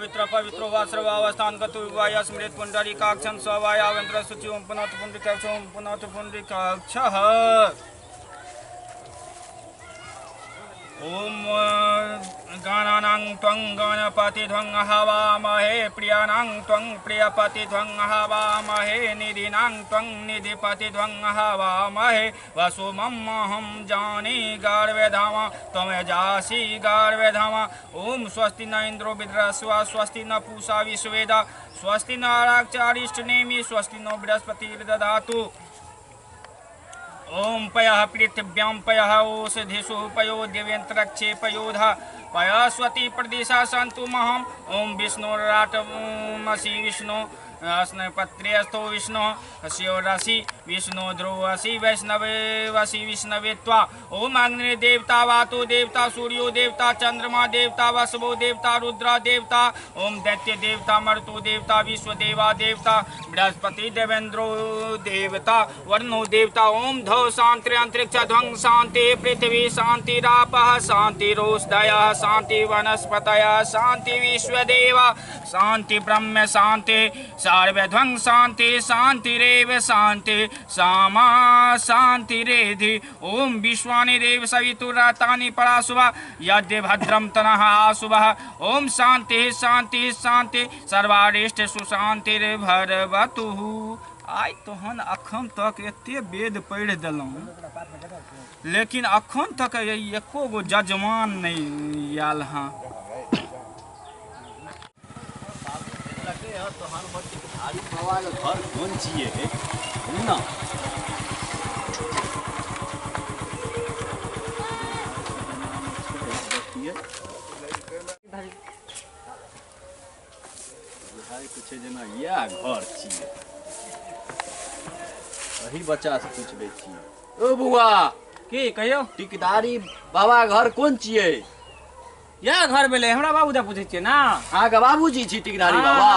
पवित्र पवित्रो वा सर्वावस्थान गतो विवाय स्मृत पुंडरीकाक्षं सवायावेन्द्र सुचिं पुनः पुंडरीकाक्षं पुनः पुंडरीकाक्षः ओम गणानां त्वं गणपति ध्वं हवामहे प्रियाणां त्वं प्रियपति ध्वं हवामहे निधिनां त्वं निधिपति ध्वं हवामहे वसुमहं जाने गर्भधामा त्वमेजासि गर्भधामा ओम स्वस्ति न इंद्रो विद्रस्वा स्वस्ति न पूषा विश्वेदा स्वस्ति न अरिष्टनेमि स्वस्ति नो बृहस्पतिर्दधातु ओम पयः पृथिव्यां पयः ओषधिषु पयो दिव्यंतरक्षे पयोधा पयस्वती प्रदिशा सन्तु महम् ओम विष्णुराटमसि विष्णु अस्नपत्रेऽस्थो विष्णु शिवरसि विष्णु ध्रुवसि वैष्णवे वसि विष्णवे त्वा ओम अग्निदेवता वातु देवता सूर्यो देवता चंद्रमा देवता वसवो देवता रुद्र देवता ओम दैत्य देवता मरुतो देवता विश्वदेवा देवता बृहस्पति देवेंद्रो देवता वर्णो देवता ओम धौ शांति अंतरिक्ष ध्वं शांति पृथ्वी शांतिरापः शांतिरोषधयः शांति वनस्पतयः शांति विश्वदेवा शांति ब्रह्म शांति सर्वध्वं शांति शांतिरेव शांति सामा शांतिरेधि ओम विश्वानि देव सवितुरातानि पराशुभा यद्य भद्रं तनः आशुभः ओम शांति शांति शांति सर्वारिष्ट सुशांतिर्भरवतु आइ तहन अखन तक एते वेद पढ़ि देलहुँ लेकिन अखन तक एको गो जजमान नहीं आयल हाँ घर कौन चाहिए ना कुछ जना या घर चाहिए वही बच्चा से पूछबे छियै ओ बुआ की कहियो टिकदारी बाबा घर कौन चाहिए या घर भेले हमरा बाबू दे पूछे छियै ना हाँ के बाबूजी छी टिकदारी बाबा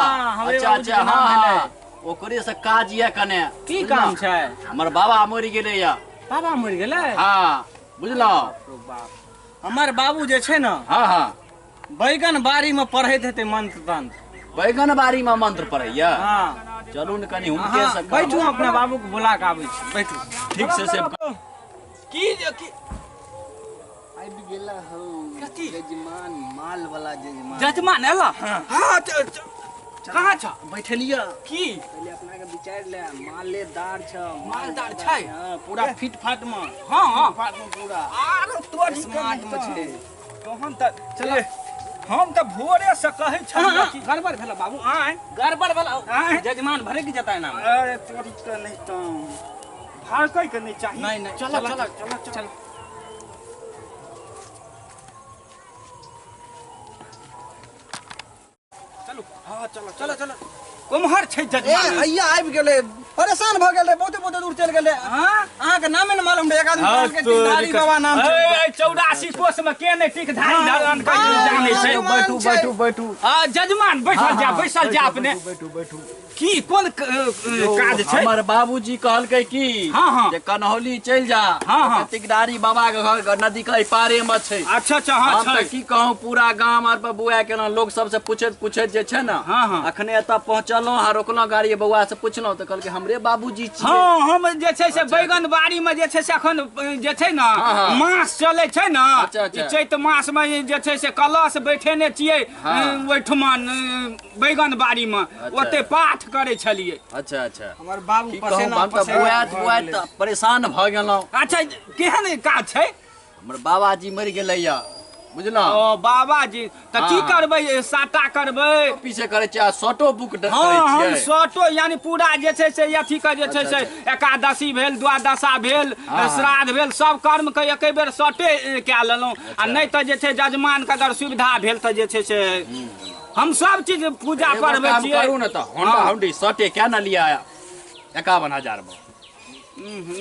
अच्छा अच्छा हाँ ओकरे से काज ये कने की काम छै हमर बाबा मरि गेलै या बाबा मरि गेलै हाँ बुझलौ हमर बाबू जे छै ना हाँ हाँ बैगन बाड़ी में पढ़ैत हेतै मंत्र तंत्र बैगन बाड़ी में मंत्र पढ़ैया हाँ चलू ने कनी हुनके से बैठू अपना बाबू के बुला के आबै छी बैठू ठीक से की आबि गेला हो कथी जजमान माल वाला जजमान जजमान एला हां कहाँ छ बैठलिया की पहले अपना के विचार ले मालेदार छ मालदार छै हां पूरा फिट फाट में हां हां फाट में पूरा आरो तोर स्मार्ट में छै तहन त चल हम त भोरे से कहै छलियै कि गड़बड़ भेला बाबू आय गड़बड़ भेला जजमान भरे के जता नाम अरे तोरी त नहीं त भागै के नहीं चाहिए नहीं नहीं चल हाँ चलो कुम्हर छै जजमान हैया आबि गेलै परेशान भ गेलै बहुते दूर चल गेलै हां अहाँ के नामे न मालूम है एक आदमी के टिकधारी बाबा नाम छै 84 कोस में के नै टिकधारी धरन के जानै छै बैठू हां जजमान बैसल जा अपने बैठू की कोन काज छै हमर बाबूजी कहलकै की हाँ जे कन्हौली चल जा हाँ टिकदारी बाबा के घर नदी के पारे में छै अच्छा हाँ हम त की कहूं पूरा गांव आर पर बुआ केना लोग सब से पूछत जे छै ना हाँ अखने एत पहुंचलौ आ रोकलौ गाड़ी बौआ से पूछलौ त कहलकै हमरे बाबूजी छी हाँ हम जे छै से बैगन बाड़ी में जे छै से अखन जे छै ना मास चलै छै ना चैत मास में जे छै से कलश बैठेने छियै ओइठमा बैगन बाड़ी में ओते पाठ करे छलिए अच्छा हमर बाबू परेशान परेशान भ गेलौ अच्छा केहन काज छै हमर बाबाजी मरि गेलैया बुझलौ ओ बाबाजी त की करबै साटा करबै पीछे करे छै शॉर्टो बुक करे हाँ छियै हम शॉर्टो यानी पूरा जे छै से अथी के जे छै से एकादशी भेल द्वादशा भेल श्राद्ध भेल सब कर्म के एके बेर शॉर्टे कए लेलहुँ आ नहीं त जे छै जजमान के अगर सुविधा भेल त जे छै से हम सब चीज पूजा करबै छियै करू न त होंडा होंडी शॉर्टे क्या न लिया 51,000 में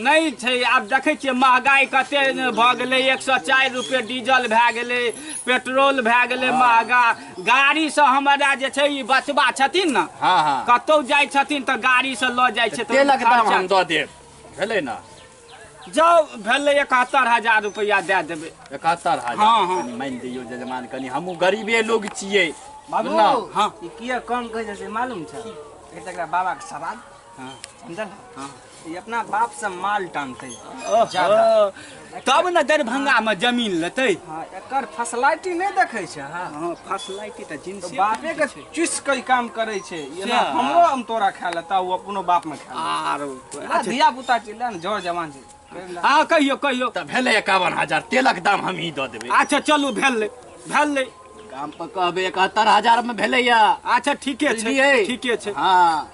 नहीं छै आब देखै छियै महगाई कते भ गेलै 104 रुपए डीजल भए गेलै पेट्रोल भए गेलै महगा गाड़ी से हमरा जे छै ई बचबा छथिन न कतौ जाइ छथिन त गाड़ी से ल जाइ छै तेलक दाम हम द देब भेलै न जाओ भेलै 71,000 रुपया दे देबै 71,000 हाँ कनी मान दियौ जजमान कनी हमहू गरीबे लोग छियै बाबू प्रणाम। हाँ ये किया कौन कह जैसे मालूम छ एक तकरा बाबा के सवाल हाँ। समझल हाँ ये अपना बाप से माल टानते तब न दरभंगा में जमीन लेते। हाँ एकर फैसिलिटी नहीं देखे छ हाँ हाँ फैसिलिटी तो तो जिनसे बापे के चुस कई काम करे छे ये ना अच्छा। हमरो हम तोरा खा लेता वो अपनो बाप में खा आरो ले धिया पुता चिल्ला न जोर जवान छै हाँ कहियो कहियो। त भेले 51,000 तेलक दाम हम ही दऽ देबै। अच्छा चलू भेल काम पर कहबै 71,000 में भेले या। अच्छा ठीके छै बुझलियै? ठीके छै। हाँ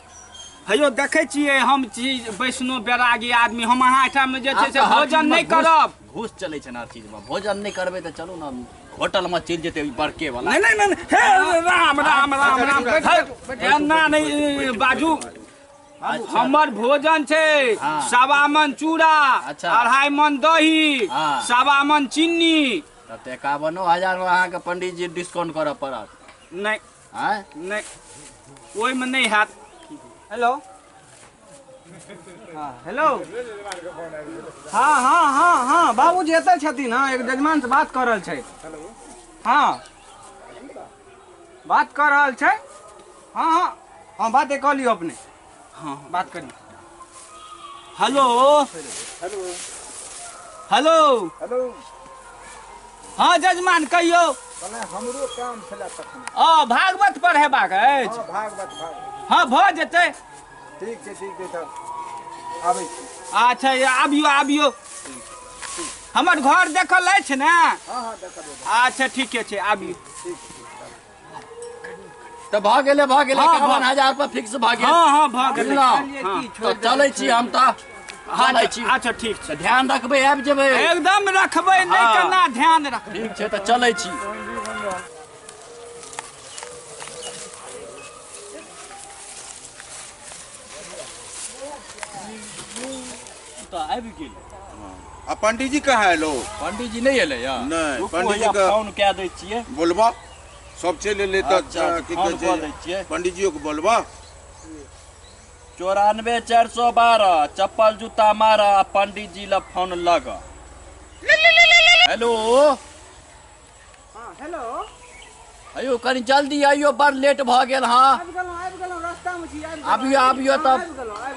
हेयो देखै छियै हम चीज वैष्णो बैरागी आदमी हम अहाँ एहिठाम जे छै से आब तऽ हर भोजन चीजमे नहीं करब। घूस चलै छै ने हर चीज में। भोजन नहीं करबै त चलू ना होटल में चल जेतै बड़के वाला। नहीं नहीं नहीं हे राम राम राम राम एना नहीं बाजू। हमर भोजन छै हाँ। 1.25 मन चूड़ा, अच्छा। 2.5 मन दही, हाँ। 1.25 मन चीनी। तब त 51,000 में अहाँके पंडित जी डिस्काउंट करऽ पड़त। नहीं हैं नहीं ओहि में नहीं हैत। हेलो हाँ हेलो हाँ हाँ हाँ हाँ बाबूजी एतऽ छथिन हाँ एक जजमान से बात कर रहल छै हाँ बात कर रहल छै हाँ हाँ हाँ बात कह लियो अपने हाँ बात करिए हेलो हेलो हेलो हाँ जजमान कहियो। हमरो काम छला तखन भागवत पढ़ेबाक अछि। भागवत हाँ भऽ जेतै। ठीक छै तऽ आबै छी अच्छा आबियो आबियो हमर घर देखल अछि ने। हाँ देखबै अच्छा ठीके छै आबियो। त भऽ गेलै हाँ, 51,000 पर फिक्स भऽ गेल। हाँ भऽ गेलै। बुझलहुँ? तऽ चलै छी हम तऽ चलै छी। अच्छा ठीक छै ध्यान रखबै आबि जेबै। एकदम रखबै नहीं हाँ। केना ध्यान रखबै। ठीक छै तऽ चलै छी। तऽ आबि गेल। आ पंडित जी कहाँ है लो? पंडित जी नहीं एलै या? नहीं रुकू, पंडित जी हैया का फोन कए दै छियै। बोलबा सब चल ले तो अच्छा, की फोन कहै कऽ दै छियै। छै पंडित जी को बोलबा 94,412 चप्पल जूता मारा पंडित जी ला फोन लगा। हेलो हाँ हेलो अयो कनी जल्दी आइयो बड़ लेट भऽ गेल। हाँ आबि गेलहुँ रास्ता में छी आबियो तब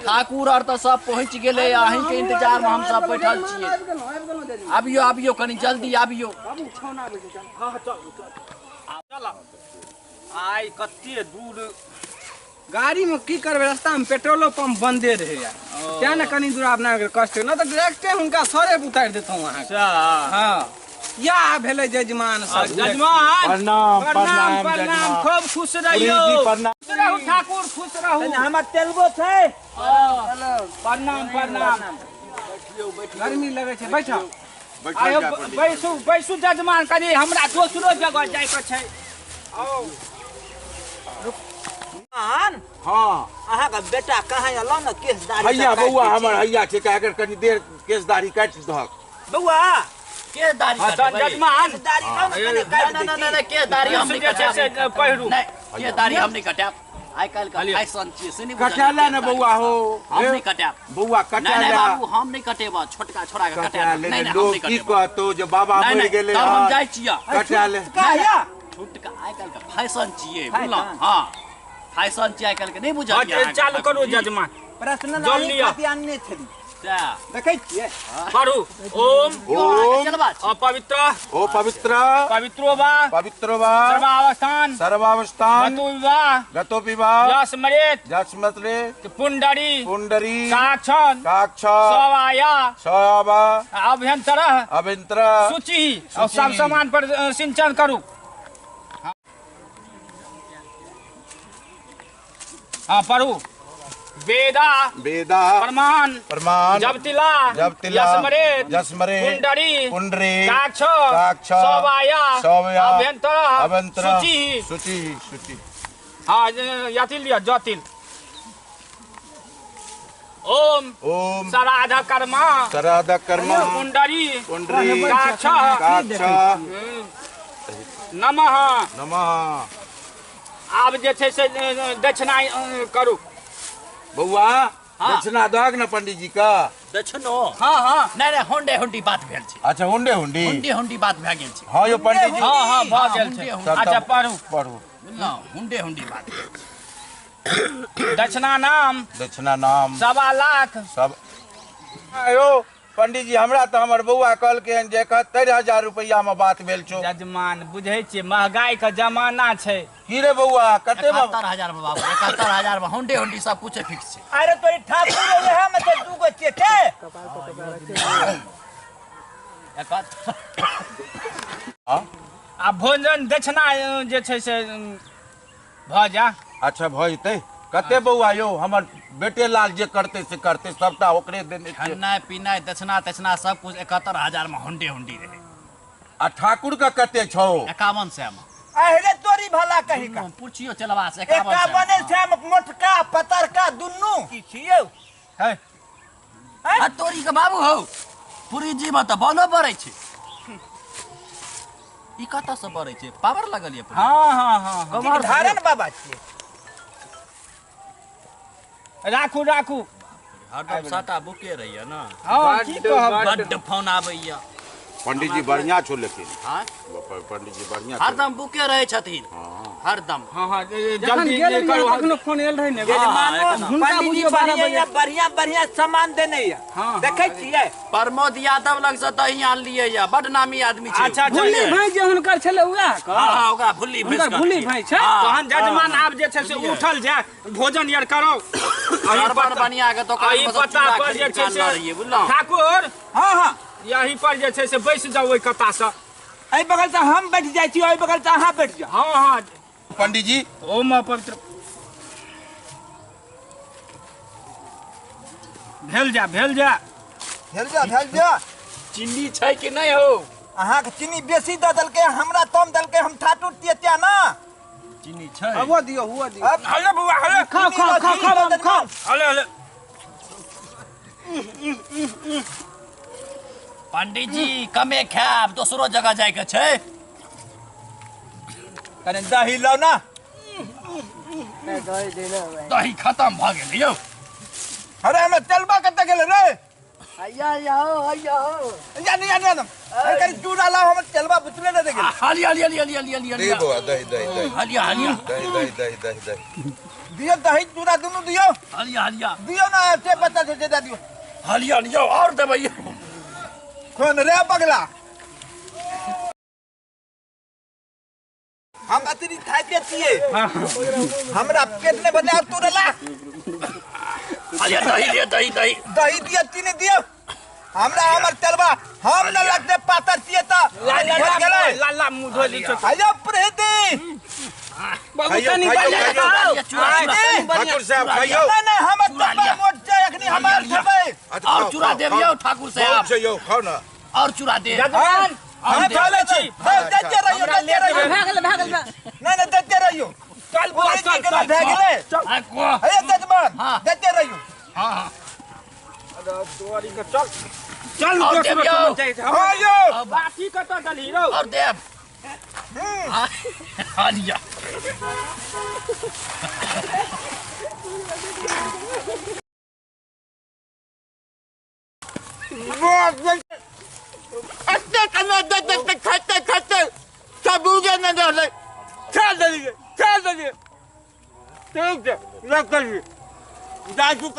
ठाकुर आर तऽ सब पहुँच गेलै। अहीं के इंतजार में हम सब बैठल छियै। गेलहुँ आबियो कनी जल्दी आबियो। बाबू छौना बैठे चल हाँ चल आइ कते दूर गाड़ी में की करबे रास्ता में पेट्रोलो पंप बंदे रहे यार क्या ना कनी दूर अपना कष्ट न तो डायरेक्टे हुनका सरे उतार देतौ अहाँ हाँ या भेले जजमान सब जजमान प्रणाम प्रणाम प्रणाम खूब खुश रहियो। खुश रहू ठाकुर खुश रहू। हमर तेलगो छै। प्रणाम प्रणाम। गर्मी लगे छै बैठो आयो बैसू बैसू जजमान कनी हमरा दोसरो जगह जाय के छै। आओ हाँ अहाँ का बेटा कहाँ एलो न केस दाढ़ी हैया बउआ हमर हैया छै का अगर कनी देर केस दाढ़ी काट दहक बउआ के दाढ़ी हाँ, कटबै? जजमान दाढ़ी लो न कने काट नहीं, देती। नहीं, के दाढ़ी हम नहीं जे छै से कटाएब। पहिरू। नहीं, के दाढ़ी हम नहीं कटाएब। आइ काल्हि का फैशन छियै से नहीं बुझलियै? कटा ले न बउआ हो हम नहीं कटाएब। बउआ कटा नहीं ले बाबू हम नहीं कटेब। छोटका छोड़ा के कटा कटाएब। ले नहीं हम लोग नहीं की कटेब। कहतो जे बाबा नहीं, मरि नहीं, गेलै तब हम हन। जाइ छियै। कटा ले छोटका आइ काल्हि का फैशन छियै बुझलहुँ? हाँ फैशन छियै आइ काल्हि के नहीं बुझलियै? अच्छा, चालू करू जजमान पर्सनल जोड़ आने लिया। खातिर आनने छली सएह। देखे छियै पढ़ू ओम ओम चलबा छी। अपवित्र ओ पवित्र पवित्रो वा पवित्र वा सर्वावस्थान सर्वावस्थान गतो विवाह गतो विवाह यस मरेत जस्मतले पुंडरी पुंडरी साक्षण काक्ष सवाया सयावा अभ्यंतर अभिंत्र सूची और सब सामान पर सिंचन करू। हाँ पढ़ू वेदा वेदा प्रमाण प्रमाण जपतिला जपतिला यस्मरेत यस्मरेत पुंडरी पुंडरी काक्ष काक्ष सवाया सवाया अभ्यंतर अभ्यंतर सूची सूची सूची हाँ यतिल लिया जतिल ओम ओम सराध कर्मा श्राद्ध कर्म पुंडरी पुंडरी काक्ष काक्ष नमः नमः आब जे छै से दक्षिणा करू। बउआ दक्षिणा दहक न पंडित जी का दक्षिणो हाँ हाँ नहीं नहीं होंडे होंडी बात भेल छै। अच्छा हुंडे हुंडी होंडी होंडी बात भए गेल छै। हाँ यो पंडित जी हाँ हाँ भऽ गेल हुंडे छै। हुंडी। अच्छा पढ़ू पढ़ू हुंडे हुंडी बात दक्षिणा नाम दक्षिणा नाम 1.25 लाख। सब आयो पंडित जी हमरा तो हमर बउआ कहलकै जे 71,000 रुपया में बात भेल छौ। जजमान बुझे छियै महगाई का जमाना छै। की रे बउआ कते में 71,000 में बाबू 71,000 में हुंडे हुंडी सब कुछ फिक्स है। अरे तोरी ठाकुर यह में से दू गो चेटे आ भोजन दक्षिणा जे छै से भ जा। अच्छा भ जेतै कते बउआ यो हमर बेटे लाल जे करते से करते सबटा ओकरे देने छै। खाना पीना दक्षिणा तक्षिणा सब कुछ 71,000 में हुंडे हुंडी रहे। आ ठाकुर का कते छौ? 5100 में। अरे तोरी भला कही का पूछियो चलवा से 51 में मोटका पतरका दुन्नू की छियौ है आ तोरी के बाबू हो पूरी जी में तो बोलो पड़े छै। ई कत से पड़े छै पावर लगल ये। हाँ हाँ हाँ धारण बाबा छियै। राखू राखू। हरदम साटा बुके रहिए ना। हाँ की कहब बड्ड फोन आबैया। पंडित जी बढ़िया छौ लेकिन हाँ पंडित जी बढ़िया छौ। हरदम बुके रहे छथिन हरदम। हाँ हाँ जखन जल्दी गेल करू। तखनो फोन आयल रहे ने। हुनका पंडित जी बुझियो 12 बजे बढ़िया बढ़िया सामान देने या देखै छियै। प्रमोद यादव लग से दही आन लिए या बड नामी आदमी छै। अच्छा भुल्ली भाई जे हुनकर छले उएह का हाँ ओकरा भुल्ली भैंस हुनकर भुल्ली भाई छै। तहन जजमान आब जे छै से उठल जाय भोजन यार करो। अरबन बनिया के तो ई पता पर जे छै से बुझलौ ठाकुर हाँ हाँ यहीं पर जे छै से बैस जाओ ओइ कता से। एहि बगल से हम बैठ जाइ छी ओहि बगल से अहाँ बैठ जाओ। हाँ हाँ पंडित जी ओम पवित्र भेल जा भेल जा चिन्नी छै कि नहीं हो? अहाँ के चीनी बेसी दऽ देलकै हमरा कम देलकै हम ठाकुर तिया ना। चिन्नी छै हुआ दियो हुआ दियो। हले बउआ हले खा खा खा खा खा। हले हले। पंडित जी कमे खाब दोसरो जगह जाय के छै। कने दही लो ना। दही खत्म भ गेल यौ। अरे हम चलबा कते गेल रे आया आओ जानी अरे कनी चूड़ा लाओ हम चलबा बुतले न दे गेल। हाली हाली हाली हाली हाली हाली दे बउआ दही दही दही हालिया हालिया दही दियो दही चूड़ा दुनु दियो हालिया हालिया दियो ना से पता से दे दियो। हालिया हालिया और देबै कौन रे पगला हम अतरी खाते छिए हमरा पेट में बना तोरा ला। हालिया दही ले दही दही दही दियो चीनी दियो हमरा हमर चलबा हम न लगते पातर छिए त लाला मुंह धो ली छो। आयो प्रीति बाबू तनी बढ़िया ठाकुर साहब खाइयो नहीं हम चलबा मोट छै अखनी हमार खेबै। और चूड़ा देबियो ठाकुर साहब से यो खाओ ना और चूड़ा दे। जजमान हम चले छी देते रहियो भागल नहीं देते रहियो। चल बुआ चल चल भे गेले आ को अरे जजमान देते रहियो। हां तोरी के चल चल और दोसरो देबियो। काम चाहिए। हां यो बाकी कत गली रो और देब हालिया अच्छा कना दे खाते सब बुझे न दे चल दे ठीक है रख कर दादू